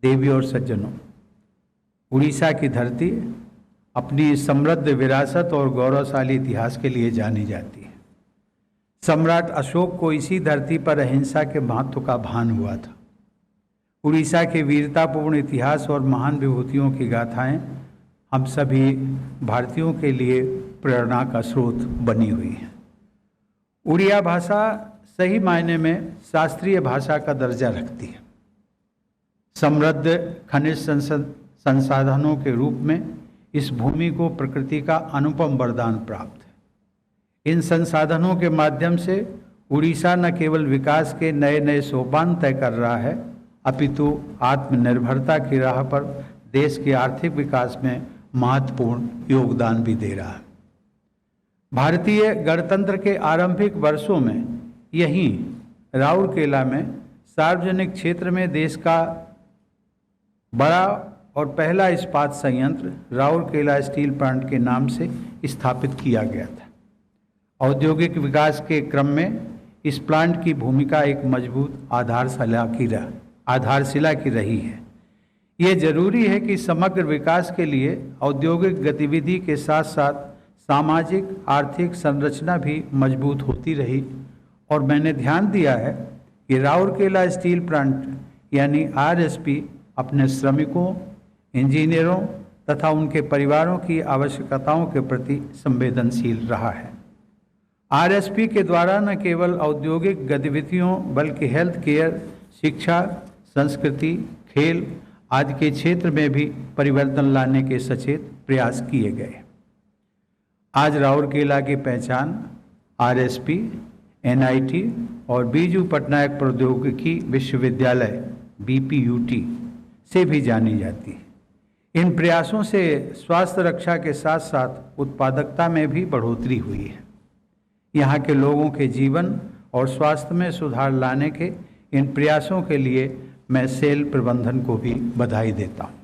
देवी और सज्जनों, उड़ीसा की धरती अपनी समृद्ध विरासत और गौरवशाली इतिहास के लिए जानी जाती है। सम्राट अशोक को इसी धरती पर अहिंसा के महत्व का भान हुआ था। उड़ीसा के वीरतापूर्ण इतिहास और महान विभूतियों की गाथाएं हम सभी भारतीयों के लिए प्रेरणा का स्रोत बनी हुई है। उड़िया भाषा सही मायने में शास्त्रीय भाषा का दर्जा रखती है। समृद्ध खनिज संसाधनों के रूप में इस भूमि को प्रकृति का अनुपम वरदान प्राप्त है। इन संसाधनों के माध्यम से उड़ीसा न केवल विकास के नए नए सोपान तय कर रहा है, अपितु आत्मनिर्भरता की राह पर देश के आर्थिक विकास में महत्वपूर्ण योगदान भी दे रहा है। भारतीय गणतंत्र के आरंभिक वर्षों में यहीं राउरकेला में सार्वजनिक क्षेत्र में देश का बड़ा और पहला इस्पात संयंत्र राउरकेला स्टील प्लांट के नाम से स्थापित किया गया था। औद्योगिक विकास के क्रम में इस प्लांट की भूमिका एक मजबूत आधारशिला की रही है। ये जरूरी है कि समग्र विकास के लिए औद्योगिक गतिविधि के साथ साथ सामाजिक आर्थिक संरचना भी मजबूत होती रही। और मैंने ध्यान दिया है कि राउरकेला स्टील प्लांट यानी आरएसपी अपने श्रमिकों, इंजीनियरों तथा उनके परिवारों की आवश्यकताओं के प्रति संवेदनशील रहा है। आरएसपी के द्वारा न केवल औद्योगिक गतिविधियों बल्कि हेल्थ केयर, शिक्षा, संस्कृति, खेल आदि के क्षेत्र में भी परिवर्तन लाने के सचेत प्रयास किए गए। आज राउरकेला की पहचान आरएसपी, एनआईटी और बीजू पटनायक प्रौद्योगिकी विश्वविद्यालय बीपीयूटी से भी जानी जाती है। इन प्रयासों से स्वास्थ्य रक्षा के साथ साथ उत्पादकता में भी बढ़ोतरी हुई है। यहाँ के लोगों के जीवन और स्वास्थ्य में सुधार लाने के इन प्रयासों के लिए मैं सेल प्रबंधन को भी बधाई देता हूँ।